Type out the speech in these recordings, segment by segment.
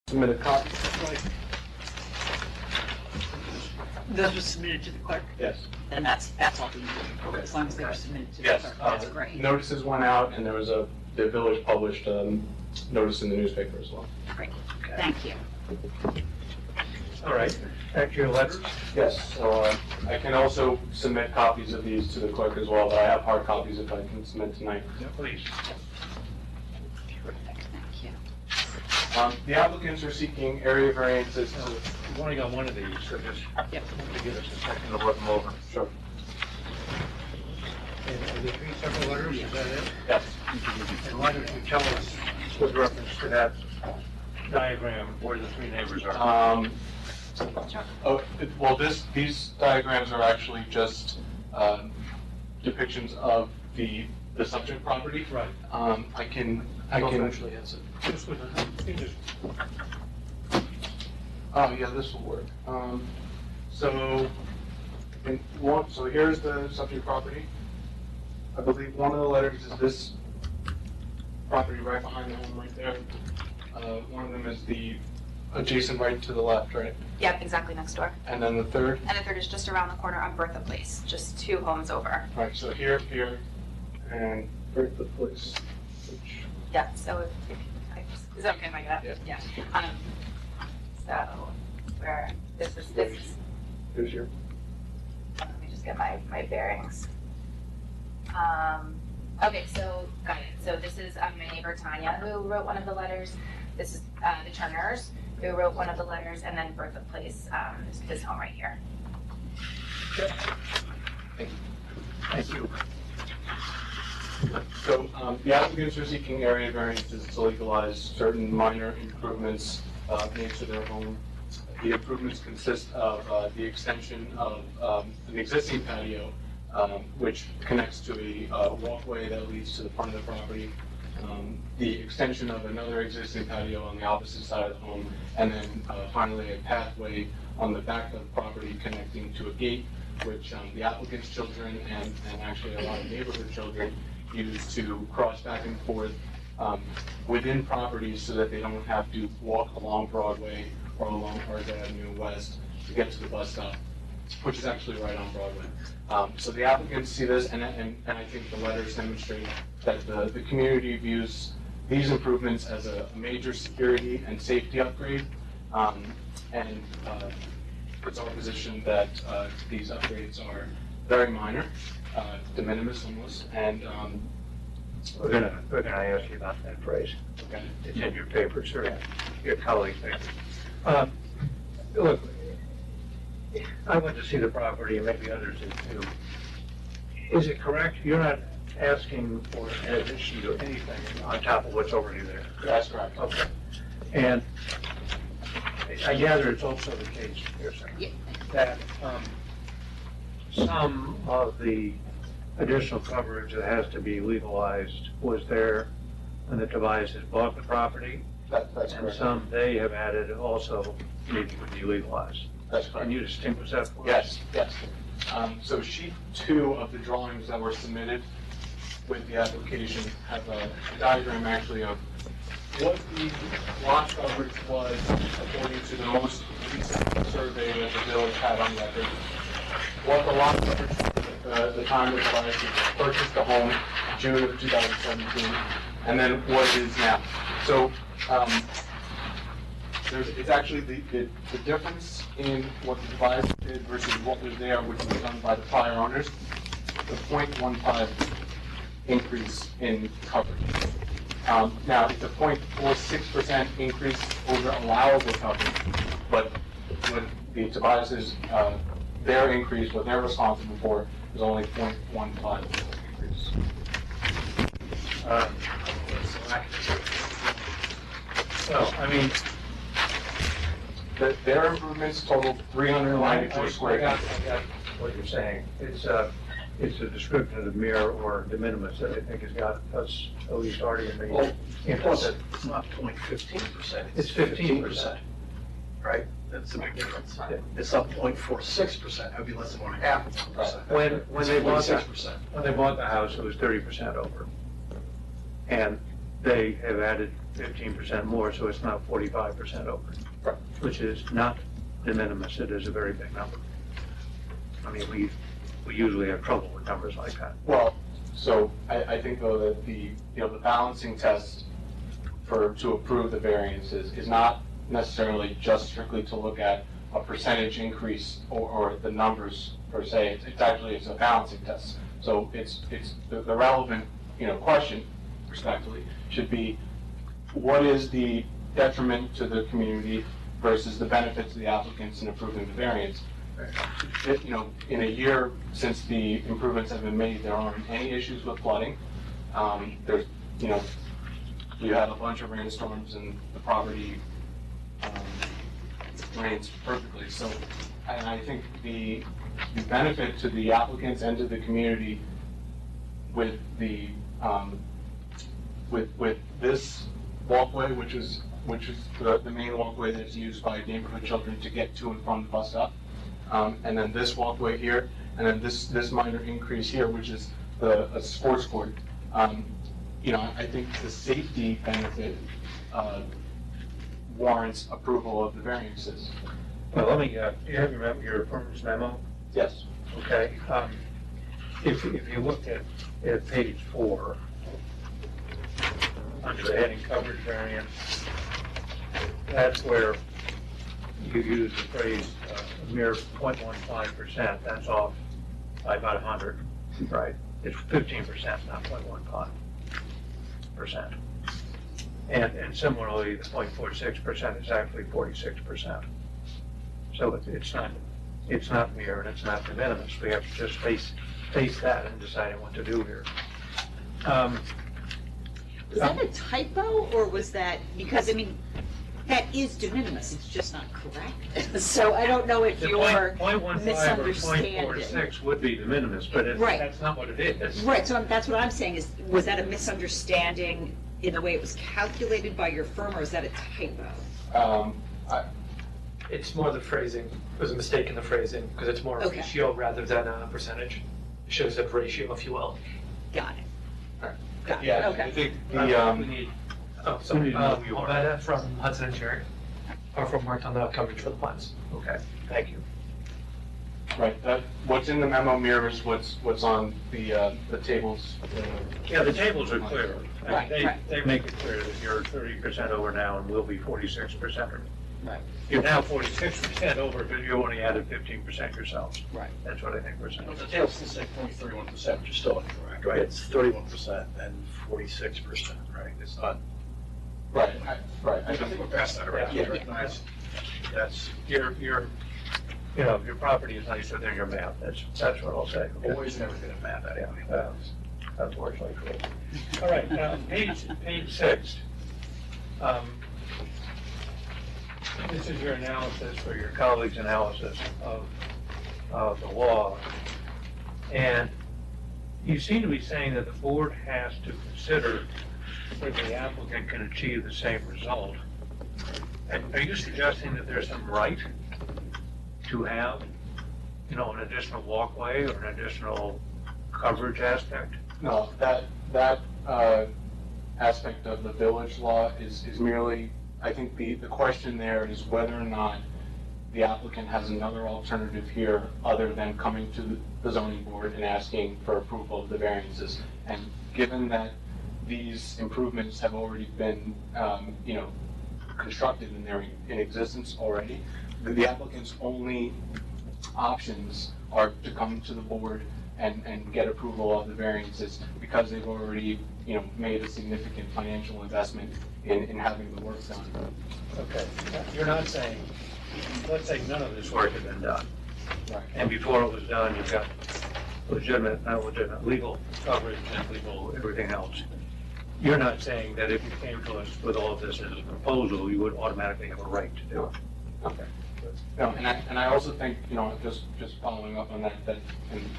Submit a copy. Those were submitted to the clerk, Yes. and that's all we need. Okay. As long as they were submitted to the Yes. clerk, that's great. Notices went out, and there was the village published notice in the newspaper as well. Great, thank you. All right, back to your letters. Yes, so I can also submit copies of these to the clerk as well, but I have hard copies if I can submit tonight. Yeah, please. Terrific, thank you. The applicants are seeking area variances to... We've only got one of these, so just Yep. to give us a second to look them over. Sure. And are there 3 separate letters, is that it? Yes. And why don't you tell us with reference to that diagram where the 3 neighbors are? Well, these diagrams are actually just depictions of the subject property. Right. I can. Actually, it's just with the, just Oh, yeah, this will work. So here's the subject property. I believe one of the letters is this property right behind the home right there. One of them is the adjacent right to the left, right? Yep, exactly next door. And then the third? And the third is just around the corner on Bertha Place, just 2 homes over. Right, so here, and Bertha Place, which, Yeah, so is that okay if I get Yeah. it? Yeah. So, where, this is, here's your, let me just get my bearings. Okay, so, got it. So this is my neighbor Tanya, who wrote one of the letters. This is the Turners, who wrote one of the letters, and then Bertha Place, is his home right here. thank you. so the applicants are seeking area variances to legalize certain minor improvements made to their home. The improvements consist of the extension of an existing patio, which connects to a walkway that leads to the front of the property, the extension of another existing patio on the opposite side of the home, and then finally a pathway on the back of the property connecting to a gate, which the applicant's children and actually a lot of neighborhood children use to cross back and forth within properties so that they don't have to walk along Broadway or along Arts Avenue West to get to the bus stop, which is actually right on Broadway. So the applicants see this, and I think the letters demonstrate that the community views these improvements as a major security and safety upgrade. And it's our position that these upgrades are very minor, de minimis almost, and We're gonna ask you about that phrase. okay. It's in your papers, or your colleague's papers. Look, I went to see the property, and maybe others did too. Is it correct, you're not asking for an addition to anything on top of what's already there? That's correct. Okay. And I gather it's also the case, you're saying, Yeah. that some of the additional coverage that has to be legalized was there when the Tobiases bought the property, That's and correct. some they have added also need to be legalized. That's correct. Can you distinguish that for us? Yes. So sheet 2 of the drawings that were submitted with the application have a diagram actually of what the lot coverage was according to the most recent survey that the village had on record. What the lot coverage, the time that the purchased the home, June of 2017, and then what it is now. So it's actually the difference in what the advisor did versus what was there, which was done by the prior owners, the 0.15 increase in coverage. Now, it's a 0.46% increase over allowable coverage, but what the Tobias's, their increase, what they're responsible for, is only 0.15 increase. Well, I mean, Their improvements totaled 392 square I feet. got what you're saying. It's a description of the mere or de minimis that I think has got us at least already in Well, the. plus it's not 0.15%. It's 15%. Right? That's a big difference. It's up 0.46%, that would be less than 1/2%. When they bought that, 6%. when they bought the house, it was 30% over. And they have added 15% more, so it's now 45% over. Right. Which is not de minimis, it is a very big number. I mean, we usually have trouble with numbers like that. Well, so I think though that the balancing test to approve the variances is not necessarily just strictly to look at a percentage increase or the numbers per se. It's a balancing test. So it's the relevant, question, respectively, should be what is the detriment to the community versus the benefit to the applicants in approving the variance. In a year since the improvements have been made, there aren't any issues with flooding. There's, we had a bunch of rainstorms and the property drains perfectly. So, and I think the benefit to the applicants and to the community with the with this walkway, which is the main walkway that's used by neighborhood children to get to and from the bus stop, and then this walkway here, and then this minor increase here, which is a sports court. I think the safety benefit warrants approval of the variances. Well, let me, you have your firm's memo? Yes. Okay. If you look at page 4, under the heading coverage variance, that's where you use the phrase mere 0.15%, that's off by about 100, right? It's 15%, not 0.15%. And similarly, the 0.46% is actually 46%. So it's not mere and it's not de minimis. We have to just face that in deciding what to do here. Was that a typo, or was that, because, I mean, that is de minimis, it's just not correct. So I don't know if The you're 0.15 or misunderstanding. 0.46 would be de minimis, but Right. that's not what it is. Right, so that's what I'm saying, is, was that a misunderstanding in the way it was calculated by your firm, or is that a typo? It's more the phrasing, there's a mistake in the phrasing, because it's more a Okay. ratio rather than a percentage. It shows a ratio, if you will. Got it. Got it, Yeah, okay. I think We the, need, Oh, sorry, Who did you know you are? Almeda from Hudson and Cherry, or from worked on the coverage for the plans. okay, thank you. right, that, what's in the memo mirrors what's on the tables. Yeah, the tables are clear. I mean, Right, right. They make it clear that you're 30% over now and will be 46%. Right. You're now 46% over, but you only added 15% yourselves. Right. That's what I think we're saying. But the table still say 0.31%, which is still incorrect, right? It's 31% and 46%, right? It's not, Right, right. I think we're past that already. Yeah. I recognize that's Your property is nicer than your map. That's what I'll say. always never been a math anyway. Unfortunately, true. All right, now, page 6. This is your analysis, or your colleague's analysis of the law. And you seem to be saying that the board has to consider whether the applicant can achieve the same result. And are you suggesting that there's some right to have, an additional walkway or an additional coverage aspect? No, that aspect of the village law is merely, I think the question there is whether or not the applicant has another alternative here other than coming to the zoning board and asking for approval of the variances. And given that these improvements have already been, constructed and they're in existence already, the applicant's only options are to come to the board and get approval of the variances because they've already, made a significant financial investment in having the work done. Okay, you're not saying, let's say none of this work had been done, Right. and before it was done, you've got not legitimate legal coverage and legal everything else. You're not saying that if you came to us with all of this as a proposal, you would automatically have a right to do it. Okay. No, and I also think, just following up on that, and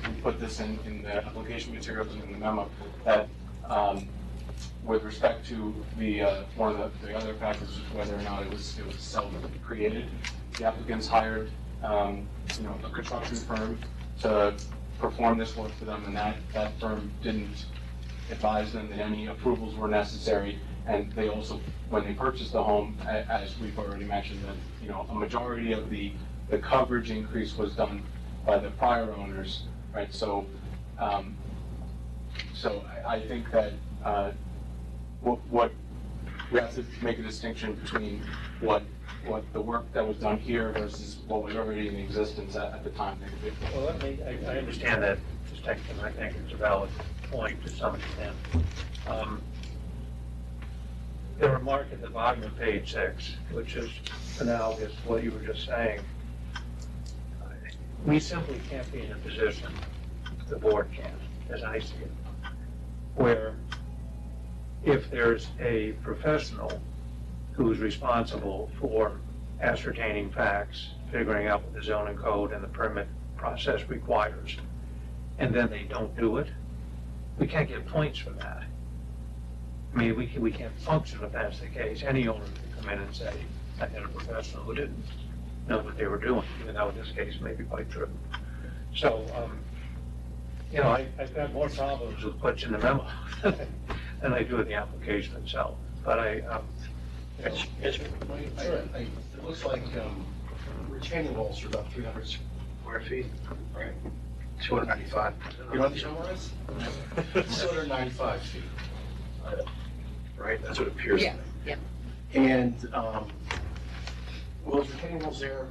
we put this in the application materials and in the memo, that with respect to the, one of the other factors, whether or not it was self-created, the applicants hired, a construction firm to perform this work for them, and that firm didn't advise them that any approvals were necessary, And they also, when they purchased the home, as we've already mentioned, that, you know, a majority of the coverage increase was done by the prior owners, right? So, I think that, what, we have to make a distinction between what the work that was done here versus what was already in existence at the time. Well, I understand that distinction. I think it's a valid point to some extent. The remark at the bottom of page 6, which is analogous to what you were just saying, we simply can't be in a position, the board can't, as I see it, where if there's a professional who's responsible for ascertaining facts, figuring out what the zoning code and the permit process requires, and then they don't do it, we can't get points for that. I mean, we can't function if that's the case. Any owner can come in and say, I had a professional who didn't know what they were doing, even though in this case may be quite true. So, you know, I've got more problems with what's in the memo than I do with the application itself. But It looks like retaining walls are about 300 square feet, right? 295. You know what the number is? 295 feet. Right, that's what it appears to me. Yeah. And were those retaining walls there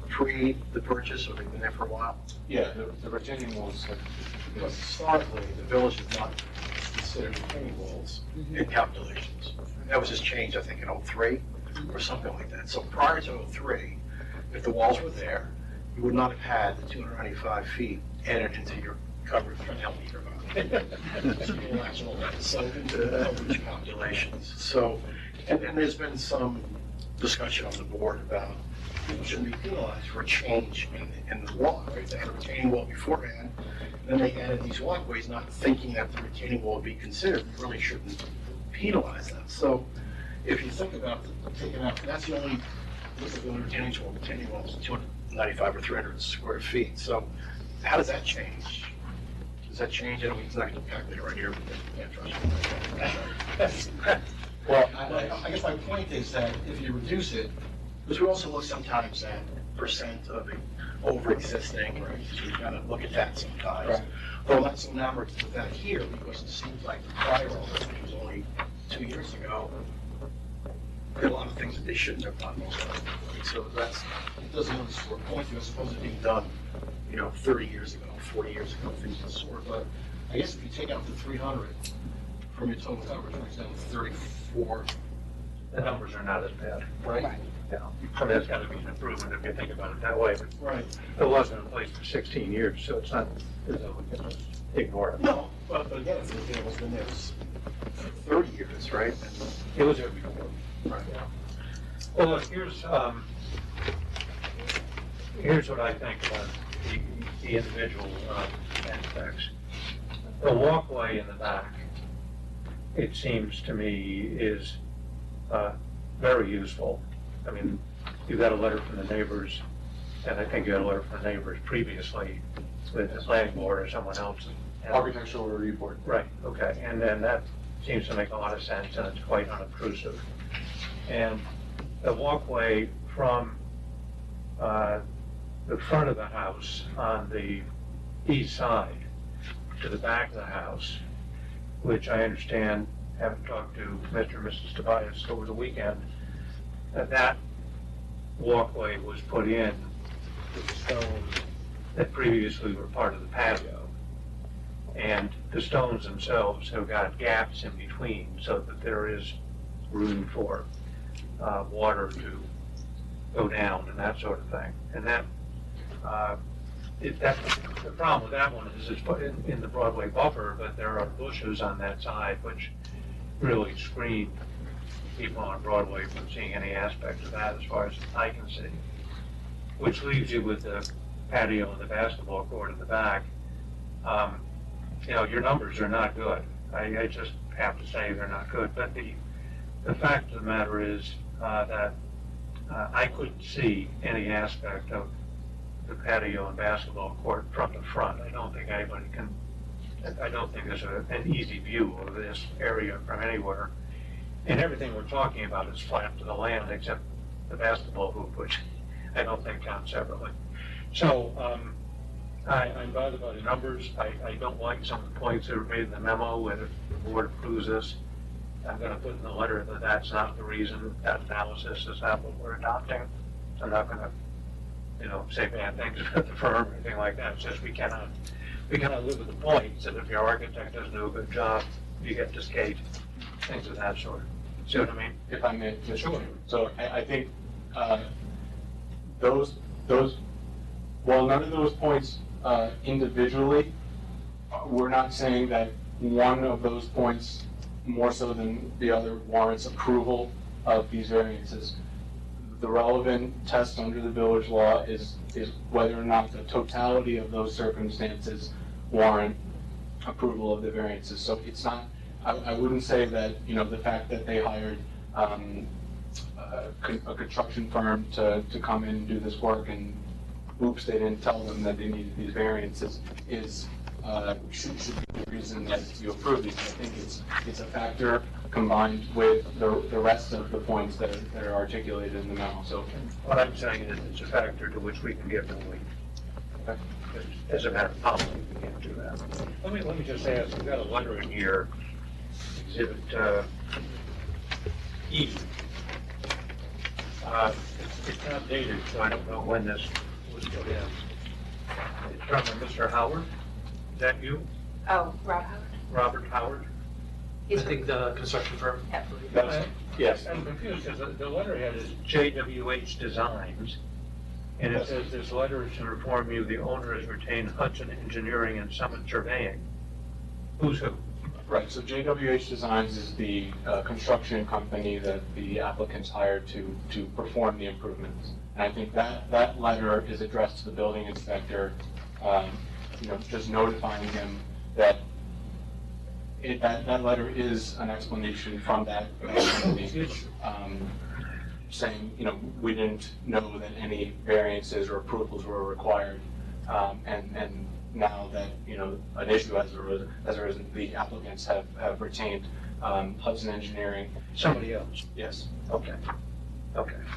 pre the purchase, or they've been there for a while? Yeah, the retaining walls, Because historically, the village has not considered retaining walls in calculations. That was just changed, I think, in '03 or something like that. So prior to '03, if the walls were there, you would not have had the 295 feet entered into your coverage, so into the coverage calculations. So, and there's been some discussion on the board about people shouldn't be penalized for a change in the law, right? They had a retaining wall beforehand, then they added these walkways, not thinking that the retaining wall would be considered. You really shouldn't penalize them. So, if you think about taking out, that's the only retaining wall is 295 or 300 square feet. So, how does that change? Does that change? I don't mean it's not going to calculate right here, but I can't trust you. Well, I guess my point is that if you reduce it, because we also look sometimes at percent of the over-existing, right? So we kind of look at that sometimes. Right. Well, not so now we're with that here, because it seems like the prior owners, which was only 2 years ago, did a lot of things that they shouldn't have done. So that's, it doesn't really sort of point to, as opposed to being done, you know, 30 years ago, 40 years ago, things of the sort. But I guess if you take out the 300 from your total coverage, it's down to 34, the numbers are not as bad. right? Yeah. I mean, that's got to be an improvement if you think about it that way. But Right. it wasn't in place for 16 years, so it's not as though we can just ignore it. No, but again, if the table's been there for 30 years, right? It was there before. Right. Yeah. Well, look, here's what I think about the individual aspects. The walkway in the back, it seems to me, is very useful. I mean, you got a letter from the neighbors, and I think you got a letter from the neighbors previously with the planning board or someone else. architectural review board. Right, okay, and then that seems to make a lot of sense, and it's quite unobtrusive. And the walkway from the front of the house on the east side to the back of the house, which I understand, having talked to Mr. and Mrs. Tobias over the weekend, that walkway was put in with the stones that previously were part of the patio. And the stones themselves have got gaps in between so that there is room for water to go down and that sort of thing. And the problem with that one is it's put in the Broadway buffer, but there are bushes on that side which really screen people on Broadway from seeing any aspect of that as far as I can see. Which leaves you with the patio and the basketball court in the back. You know, your numbers are not good. I just have to say they're not good. But the fact of the matter is that I couldn't see any aspect of the patio and basketball court from the front. I don't think anybody can, I don't think there's an easy view of this area from anywhere. And everything we're talking about is flat to the land except the basketball hoop, which I don't think counts separately. So, I'm bothered by the numbers. I don't like some of the points that were made in the memo, whether the board approves this. I'm gonna put in the letter that that's not the reason, that analysis is not what we're adopting. I'm not gonna, say bad things about the firm or anything like that. It's just we cannot live with the points that if your architect doesn't do a good job, you get to skate, things of that sort. See what I mean? If I may, Mr. Sure. Chairman. So I think those, while none of those points individually, we're not saying that one of those points more so than the other warrants approval of these variances. The relevant test under the village law is whether or not the totality of those circumstances warrant approval of the variances. So it's not, I wouldn't say that, the fact that they hired a construction firm to come in and do this work and oops, they didn't tell them that they needed these variances should be the reason that you approve these. I think it's a factor combined with the rest of the points that are articulated in the memo. So What I'm saying is it's a factor to which we can give them weight. As a matter of policy, we can't do that. Let me just ask, we've got a letter in here, exhibit E. It's not dated, so I don't know when this was put in. It's from Mr. Howard. Is that you? Oh, Rob Howard? Robert Howard? I think the construction firm. that's, yes. I'm confused because the letterhead is JWH Designs, and it says this letter is to inform you the owner has retained Hudson Engineering and Summit Surveying. Who's who? Right, so JWH Designs is the construction company that the applicants hired to perform the improvements. And I think that letter is addressed to the building inspector, just notifying him that that letter is an explanation from that company, saying, we didn't know that any variances or approvals were required, and now that, an issue has arisen, the applicants have retained Hudson Engineering. Somebody else? Yes. Okay,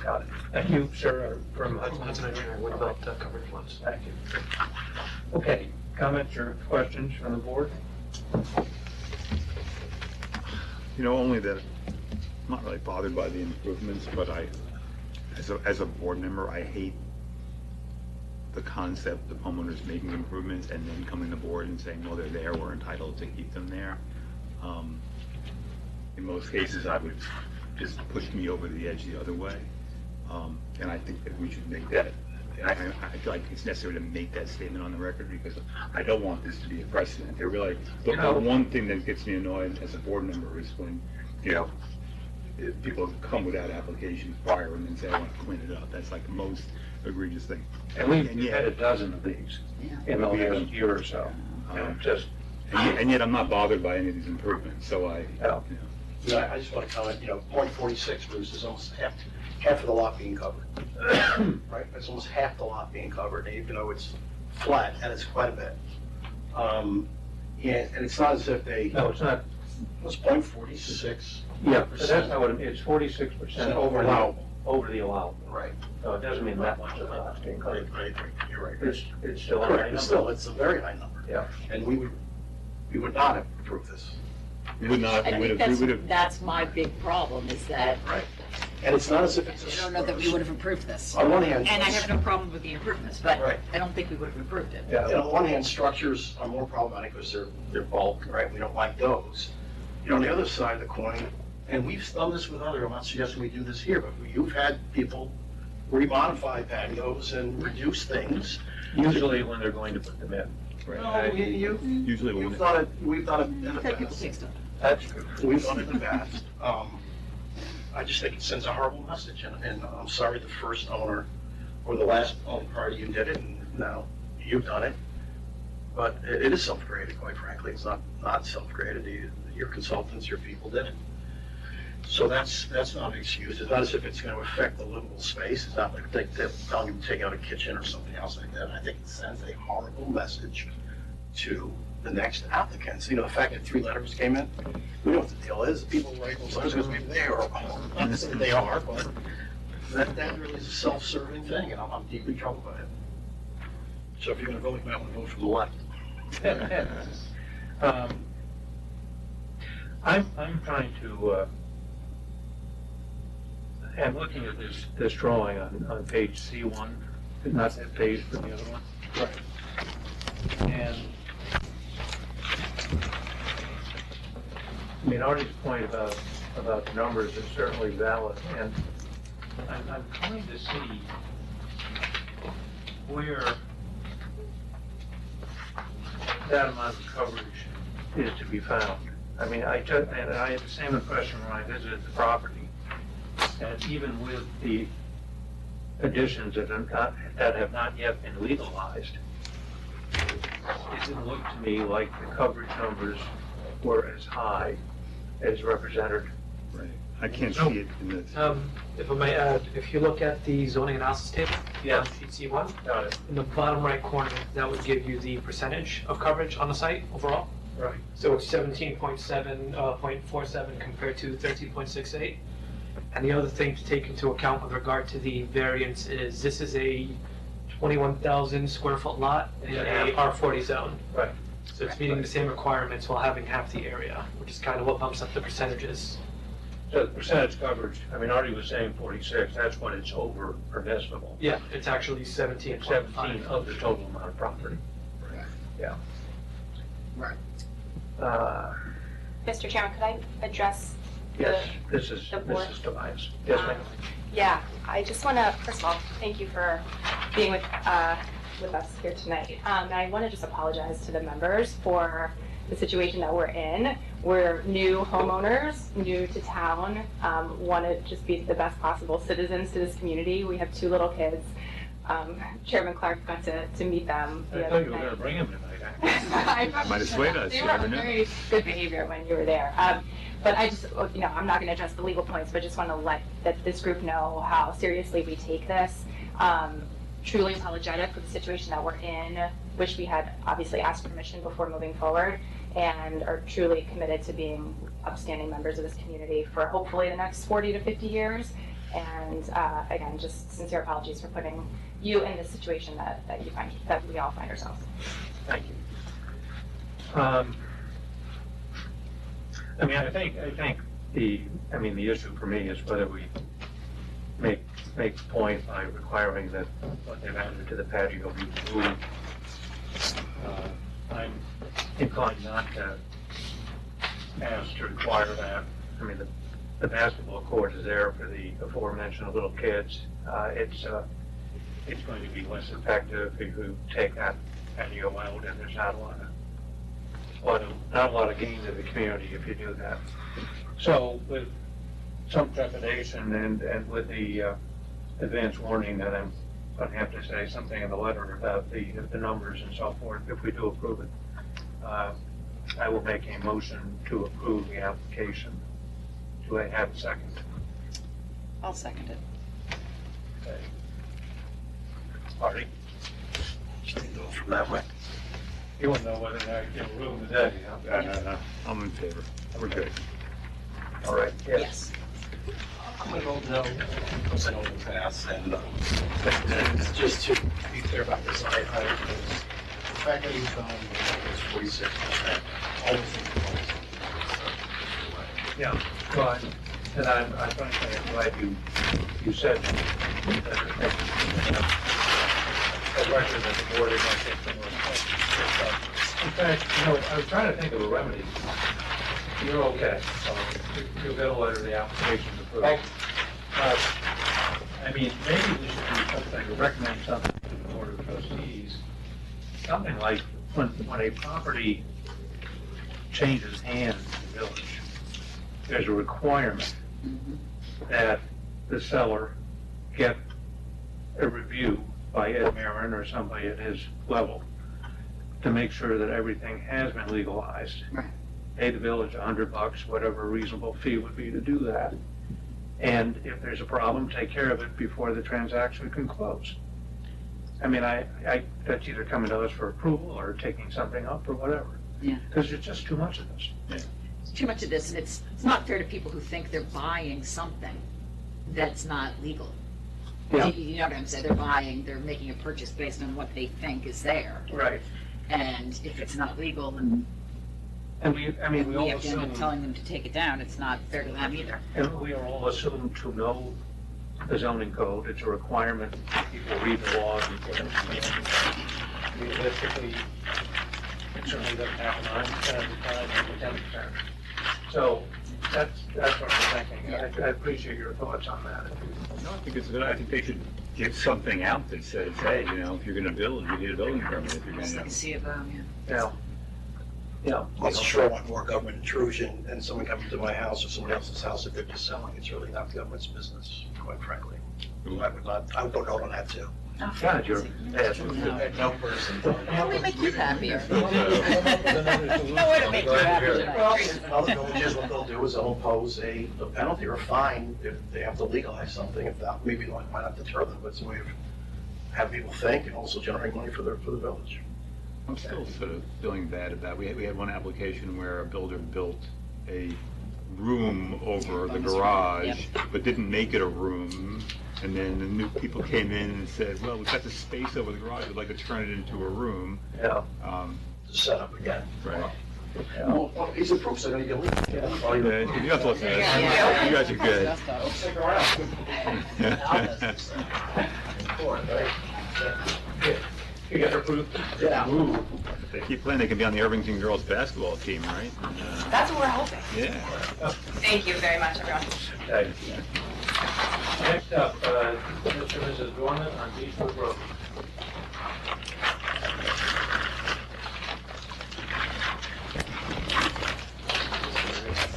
got it. Thank you, sir, from Hudson Engineering, what about covered floods? Thank you. Okay, comments or questions from the board? Only that I'm not really bothered by the improvements, but as a board member, I hate the concept of homeowners making improvements and then coming to board and saying, well, they're there, we're entitled to keep them there. In most cases, I would just push me over the edge the other way. And I think that we should make that, I feel like it's necessary to make that statement on the record because I don't want this to be a precedent. They're really, the one thing that gets me annoyed as a board member is when, people come without applications prior and then say, I want to clean it up. That's like the most egregious thing. And we've had a dozen of these in the last year or so. And yet I'm not bothered by any of these improvements, so Yeah. I just want to comment, point 46, Bruce, is almost half of the lot being covered. Right, it's almost half the lot being covered, even though it's flat, and it's quite a bit. And it's not as if they, No, it's not, it's point 46. yeah, but that's not what, it's 46% over Allowable. the allowable. Right, So it doesn't mean that much of the lot's being right, covered. right, you're right. It's still a high Correct, number. but still, it's a very high number. Yeah. And we would not have approved this. we would not, I we would think have, we would have. that's my big problem, is that Right. And it's not as if it's a. I don't know that we would have approved this. On one hand. And I have no problem with the improvements, but Right. I don't think we would have approved it. Yeah. On the one hand, structures are more problematic because they're bulk, right? We don't like those. On the other side of the coin, and we've done this with other, I'm not suggesting we do this here, but you've had people remodify patios and reduce things. Usually when they're going to put them in. No, Usually when, we've done it in the We've had people past. take stuff. That's true. We've done it in the past. I just think it sends a horrible message, and I'm sorry the first owner or the last owner party you did it, and now you've done it. But it is self-created, quite frankly. It's not self-created. Your consultants, your people did it. So that's not an excuse. It's not as if it's going to affect the livable space. It's not like they're telling you to take out a kitchen or something else like that. I think it sends a horrible message to the next applicants. You know, the fact that 3 letters came in, we know what the deal is. People write those letters because maybe they are, not to say they are, but that really is a self-serving thing, and I'm deeply troubled by it. So if you're gonna vote, you might want to vote for the left. I'm trying to, I'm looking at this drawing on page C1, not that page, but the other one. Right. And, I mean, Artie's point about the numbers is certainly valid, and I'm trying to see where that amount of coverage is to be found. I mean, I had the same impression when I visited the property, and even with the additions that have not yet been legalized, it didn't look to me like the coverage numbers were as high as represented. Right. I can't see it in this. If I may add, if you look at the zoning analysis table, Yeah. on sheet C1, Got it. in the bottom right corner, that would give you the percentage of coverage on the site overall. Right. So it's 17.47 compared to 13.68. And the other thing to take into account with regard to the variance is this is a 21,000 square foot lot in a R40 zone. Right. So it's meeting the same requirements while having half the area, which is kind of what bumps up the percentages. So the percentage coverage, I mean, Artie was saying 46, that's when it's over permissible. Yeah, it's actually 17.5. 17 of the total amount of property. Right. Yeah. Right. Mr. Chairman, could I address Yes, this is the board. Tobias. Yes, ma'am. Yeah, I just want to, first of all, thank you for being with us here tonight. And I want to just apologize to the members for the situation that we're in. We're new homeowners, new to town, want to just be the best possible citizens to this community. We have 2 little kids. Chairman Clark got to meet them I the thought other you were night. going to bring him tonight. Might have swayed us, They you were never know. very good behavior when you were there. But I just, I'm not going to address the legal points, but just want to let this group know how seriously we take this. Truly apologetic for the situation that we're in, wish we had obviously asked permission before moving forward, and are truly committed to being upstanding members of this community for hopefully the next 40 to 50 years. And again, just sincere apologies for putting you in this situation that we all find ourselves. Thank you. I mean, I think the issue for me is whether we make the point by requiring that what they've added to the patio be removed. I'm inclined not to ask to require that. I mean, the basketball court is there for the aforementioned little kids. It's going to be less effective if you take that patio out, and there's not a lot of gain to the community if you do that. So with some trepidation and with the advance warning that I'm going to have to say something in the letter about the numbers and so forth, if we do approve it, I will make a motion to approve the application. Do I have a second? I'll second it. Okay. Artie? Just didn't go from that way. You want to know whether or not you give room today, huh? No. I'm in favor. We're good. All right, yes. Yes. I'm gonna vote no, because I know it'll pass, and just to be clear about this, the fact that he's going is 46%, all the things. Yeah, well, and I'm frankly, I'm glad you said that a record that the board is not taking in fact, I was trying to think of a remedy. You're okay. You'll get a letter of the application approved. I mean, maybe we should do something, recommend something to the board of trustees. Something like when a property changes hands in the village, there's a requirement that the seller get a review by Ed Marin or somebody at his level to make sure that everything has been legalized. Right. Pay the village $100, whatever a reasonable fee would be to do that. And if there's a problem, take care of it before the transaction can close. I mean, that's either coming to us for approval or taking something up or whatever. Yeah. Because there's just too much of this. It's too much of this, and it's not fair to people who think they're buying something that's not legal. Yeah. You know what I'm saying? They're making a purchase based on what they think is there. Right. And if it's not legal, then And we we all have to end up assume, telling them to take it down. It's not fair to them either. and we are all assumed to know the zoning code. It's a requirement. People read the law. Realistically, it certainly doesn't happen 9% of the time, maybe 10%. So that's what we're thinking. I appreciate your thoughts on that. No, I think it's good. I think they should get something out that says, hey, if you're gonna build, you need a building permit. If you're Just like gonna, a C of O, yeah. Yeah. Yeah. Let's sure want more government intrusion and someone coming to my house or someone else's house if they're just selling. It's really not the government's business, quite frankly. I would go no on that too. God, you're bad. No person. How do we make you happier? No, No way to make you happier Well, tonight. other villages, what they'll do is they'll impose a penalty or a fine if they have to legalize something. If that, maybe it might not deter them, but it's a way of having people think and also generating money for the village. I'm still sort of feeling bad about, we had one application where a builder built a room over the garage, but didn't make it a room. And then the new people came in and said, well, we've got the space over the garage, we'd like to turn it into a room. Yeah. To set up again. Right. Well, he's approved, so they're gonna get legal. Oh, you have to listen to this. You guys are good. Stick around. You got approved? Yeah. They keep playing, they can be on the Irvington girls basketball team, right? That's what we're hoping. Yeah. Thank you very much, everyone. Next up, Mr. and Mrs. Dorman on Beechwood Road.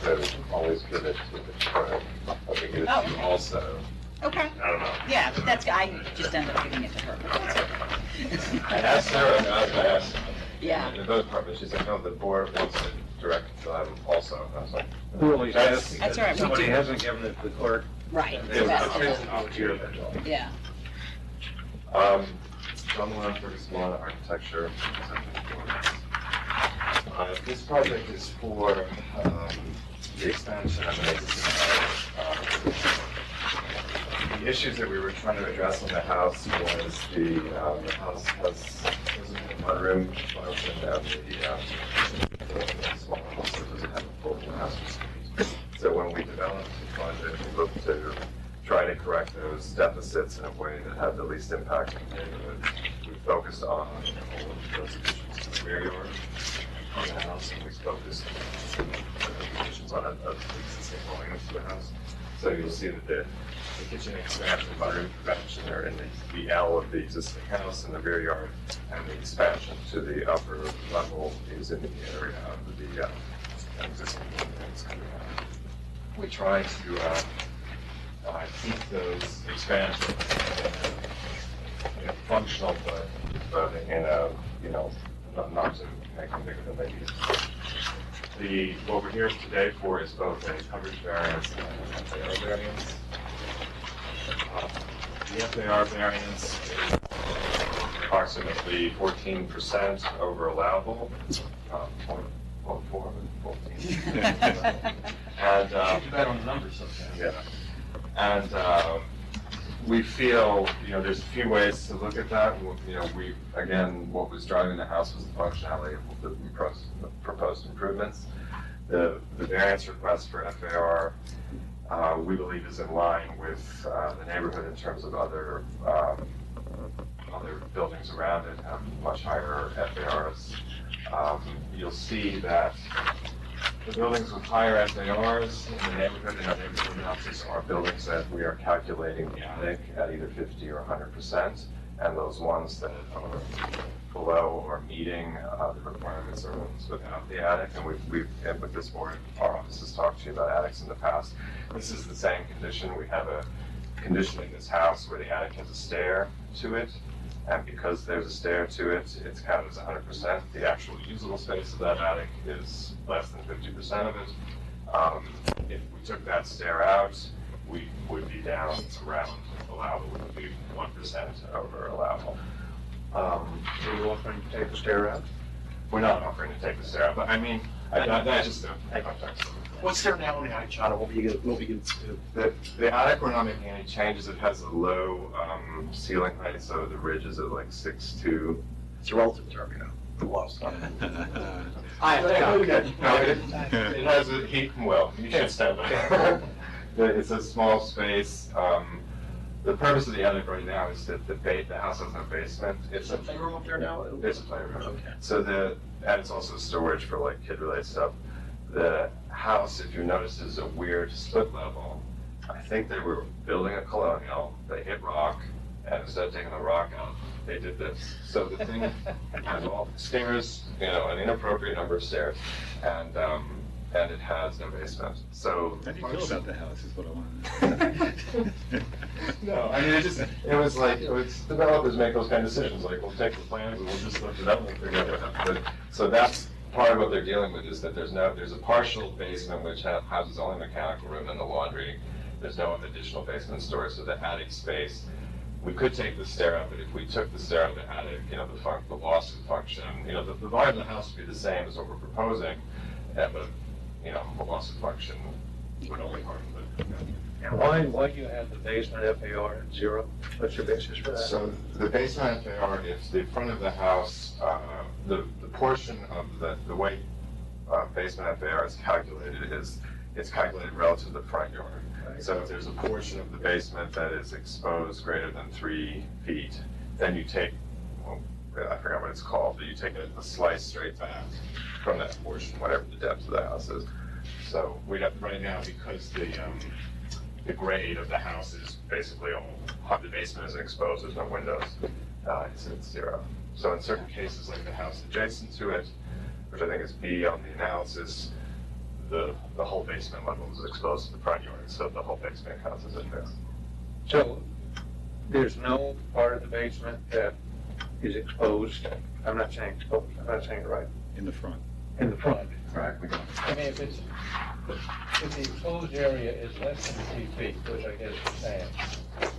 So always give it to the clerk. I think it Oh. is also, Okay. I don't know. Yeah, but I just ended up giving it to her. But that's okay. I asked Sarah, and I asked, Yeah. in both departments, she said, no, the board wants to direct also. I was like, Who always has? That's all right, we Somebody do. hasn't given it to the clerk. Right. it was That's- a transit volunteer, that's all. Yeah. John Malone, Fergus Lawn Architecture. This project is for the expansion of an existing house. The issues that we were trying to address in the house was the house has a mudroom function and the small house that doesn't have a full house. So when we developed the project, we looked to try to correct those deficits in a way that had the least impact on the neighborhood. We focused on all of those additions to the rear yard on the house, and we focused on additions on the existing volumes to the house. So you'll see that the kitchen expansion, mudroom expansion are in the L of the existing house in the rear yard, and the expansion to the upper level is in the area of the existing buildings coming out. We try to keep those expansions functional, but in a, not to make them bigger than they need. What we're here today for is both a coverage variance and an FAR variance. The FAR variance is approximately 14% over allowable, 0.4, 14. And, Too bad on the numbers sometimes. yeah. And we feel, there's a few ways to look at that. Again, what was driving the house was the functionality of the proposed improvements. The variance request for FAR, we believe is in line with the neighborhood in terms of other buildings around it have much higher FARs. You'll see that the buildings with higher FARs in the neighborhood and our neighborhood analysis are buildings that we are calculating the attic at either 50 or 100%, and those ones that are below or meeting the requirements are ones without the attic. And and with this board, our office has talked to you about attics in the past. This is the same condition. We have a condition in this house where the attic has a stair to it. And because there's a stair to it, it's counted as 100%. The actual usable space of that attic is less than 50% of it. If we took that stair out, we would be down around allowable, would be 1% over allowable. So you offering to take the stair out? we're not offering to take the stair out, but I mean, that's just a context. What's there now in the attic, John, and what we gonna do? The attic, we're not making any changes. It has a low ceiling height, so the ridge is at like 6'2". It's a relative term, you know, the lost. No, it has a heat and well. You should stand there. It's a small space. The purpose of the attic right now is that the house has no basement. Is there a playroom up there now? It's a playroom. Okay. So and it's also storage for like kid-related stuff. The house, if you notice, is a weird split level. I think they were building a colonial. They hit rock, and instead of taking the rock out, they did this. So the thing has all stairs, an inappropriate number of stairs, and it has no basement. So How do you feel about the house is what I want to know. no, I mean, it was developers make those kind of decisions, like, we'll take the plans and we'll just lift it up and we'll figure it out. But, so that's part of what they're dealing with, is that there's a partial basement which houses only mechanical room and the laundry. There's no additional basement storage, so the attic space, we could take the stair up, but if we took the stair up the attic, the loss of function, the volume of the house would be the same as what we're proposing, but, the loss of function would only harm the. And why do you have the basement FAR at 0? What's your basis for that? So the basement FAR is the front of the house, the portion of the way basement FAR is calculated it's calculated relative to the front yard. So if there's a portion of the basement that is exposed greater than 3 feet, then you take, I forgot what it's called, but you take a slice straight back from that portion, whatever the depth of the house is. So right now, because the grade of the house is basically all, the basement isn't exposed, there's no windows, it's at 0. So in certain cases, like the house adjacent to it, which I think is B on the analysis, the whole basement level is exposed to the front yard, so the whole basement counts as a fix. So there's no part of the basement that is exposed? I'm not saying exposed, I'm not saying it right. In the front. In the front. Correct. I mean, if the exposed area is less than 3 feet, which I guess you're saying,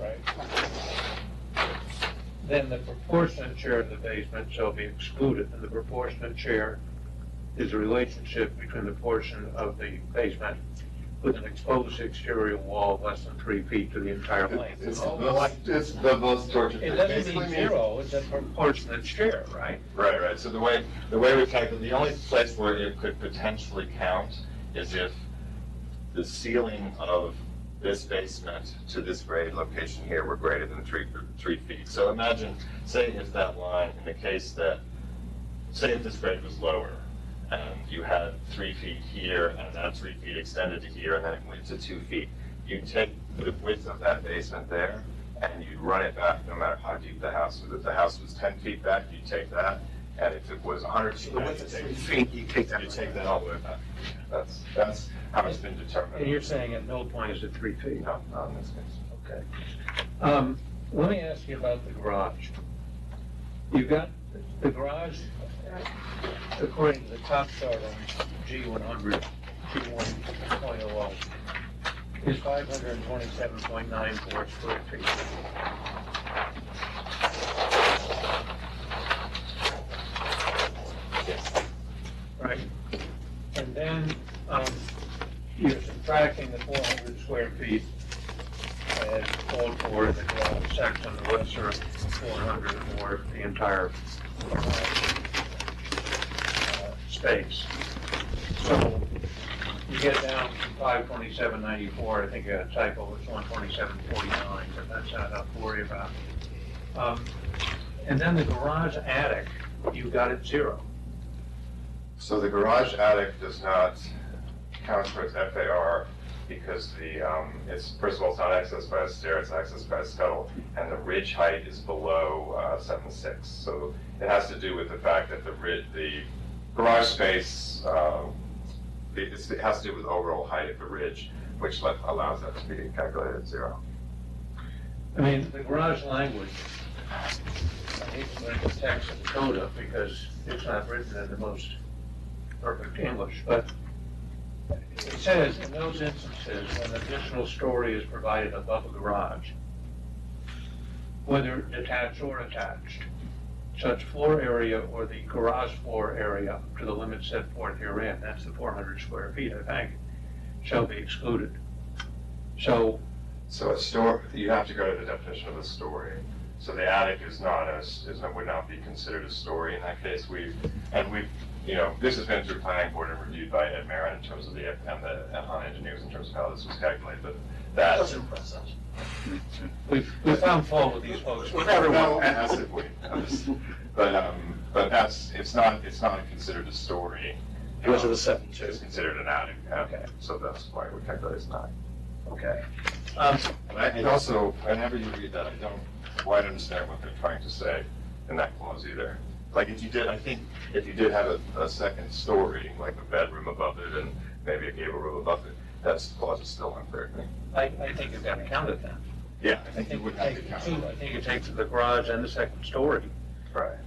right? Then the proportionate share of the basement shall be excluded, and the proportionate share is a relationship between the portion of the basement with an exposed exterior wall less than 3 feet to the entire length. It's the most tortured. It doesn't mean 0, it's a proportionate share, right? Right. So the way we calculate, the only place where it could potentially count is if the ceiling of this basement to this grade location here were greater than 3 feet. So imagine, say if that line, in the case that, say if this grade was lower, and you had 3 feet here, and that 3 feet extended to here, and then it went to 2 feet. You take the width of that basement there, and you run it back no matter how deep the house was. If the house was 10 feet back, you take that, and if it was 100 feet The back, width you is 3 take feet, you take that. you take that all the way back. That's how it's been determined. And you're saying at no point is it 3 feet? No, not in this case. Okay. Let me ask you about the garage. You've got the garage, according to the top chart on G100, G1.00, is 527.94 square feet. Right? And then you're subtracting the 400 square feet as called for in the garage section, the lesser 400 or the entire space. So you get down from 527.94, I think you had a typo, it's 127.49, but that's not enough to worry about. And then the garage attic, you got it 0. So the garage attic does not count towards FAR because it's, first of all, it's not accessed by a stair, it's accessed by a scuttle, and the ridge height is below 7.6. So it has to do with the fact that the garage space, it has to do with overall height of the ridge, which allows that to be calculated at 0. I mean, the garage language, I hate to bring the text of the code up because it's not written in the most perfect English, but it says in those instances when additional story is provided above a garage, whether detached or attached, such floor area or the garage floor area up to the limit set forth herein, that's the 400 square feet, I think, shall be excluded. So, So a store, you have to go to the definition of a story. So the attic would not be considered a story in that case. We've, this has been through planning board and reviewed by Ed Marin in terms of the Hahn engineers in terms of how this was calculated, but that. Doesn't impress us. we found fault with these folks. With everyone, massively. But it's not considered a story. Because of the 7.2. It's considered an attic. Okay. So that's why we calculate it as nine. Okay. And also, whenever you read that, I don't quite understand what they're trying to say in that clause either. Like if you did have a second story, like a bedroom above it and maybe a gable room above it, that clause is still unclear to me. I think you've got to count it then. Yeah, I think you would have to count it. I think you take the garage and the second story, Right.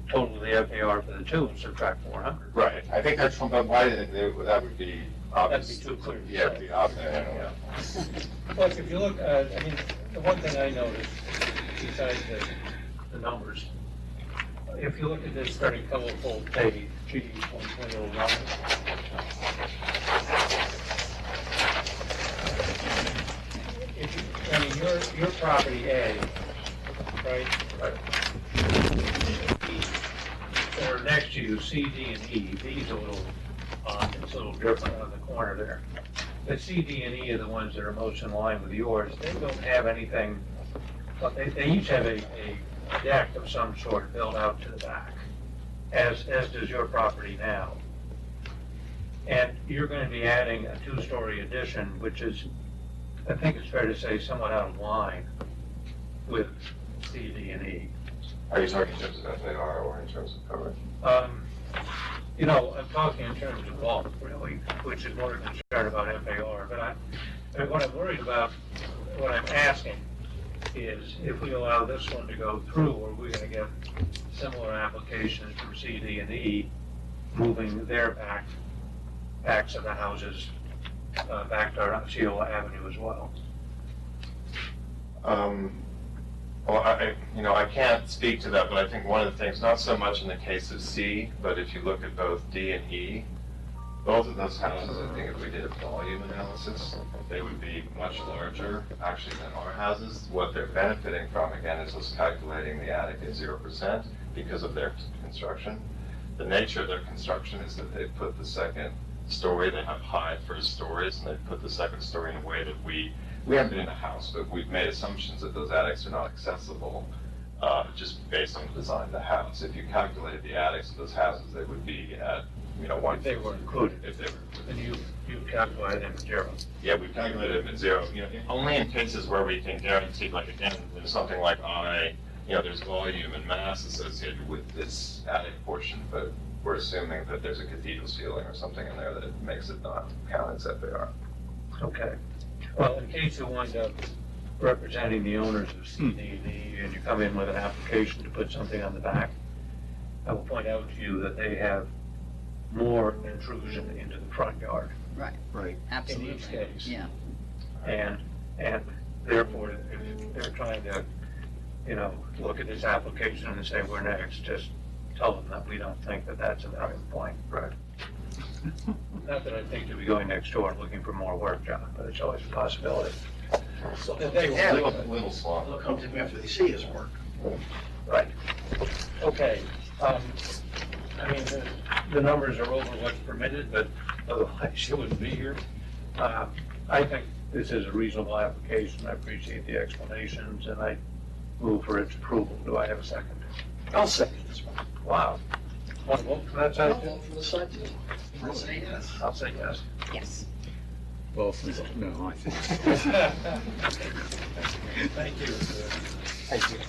total the FAR for the two and subtract 400. Right, I think that's, but why, that would be obvious. That'd be too clear. Yeah, it'd be obvious. Look, if you look, I mean, the one thing I noticed, besides the numbers, if you look at this very colorful page, G 1.09, I mean, your property A, right? Or next to you, C, D, and E. B's a little, it's a little different on the corner there. But C, D, and E are the ones that are most in line with yours. They don't have anything, but they each have a deck of some sort built out to the back, as does your property now. And you're going to be adding a two-story addition, which is, I think it's fair to say, somewhat out of line with C, D, and E. Are you talking in terms of FAR or in terms of coverage? I'm talking in terms of bulk, really, which is more concerned about FAR. But what I'm worried about, what I'm asking is if we allow this one to go through, are we going to get similar applications from C, D, and E, moving their backs of the houses back to Osceola Avenue as well? Well, I can't speak to that, but I think one of the things, not so much in the case of C, but if you look at both D and E, both of those houses, I think if we did a volume analysis, they would be much larger, actually, than our houses. What they're benefiting from, again, is us calculating the attic at 0% because of their construction. The nature of their construction is that they put the second story, they have high first stories, and they put the second story in a way that we haven't been in a house, but we've made assumptions that those attics are not accessible just based on the design of the house. If you calculated the attics of those houses, they would be at, one. If they were included. If they were included. And you calculated them at 0. Yeah, we've calculated them at 0. Only in cases where we can guarantee, like again, there's something like there's volume and mass associated with this attic portion, but we're assuming that there's a cathedral ceiling or something in there that makes it not count as FAR. Okay. Well, in case you wind up representing the owners of CDD and you come in with an application to put something on the back, I will point out to you that they have more intrusion into the front yard. Right, Right. absolutely. In each case. Yeah. And therefore, if they're trying to, look at this application and say, we're next, just tell them that we don't think that that's a valid point. Right. Not that I think you'll be going next door and looking for more work, John, but it's always a possibility. So They they will have, do A little small. they'll come to me after they see his work. Right. Okay. The numbers are over what's permitted, but otherwise you wouldn't be here. I think this is a reasonable application. I appreciate the explanations, and I move for its approval. Do I have a second? I'll second this one. Wow. Want to vote for that I'll side? vote for the side too. I'll say yes. I'll say yes. Yes. Well, no, I think. Thank you. Thank you.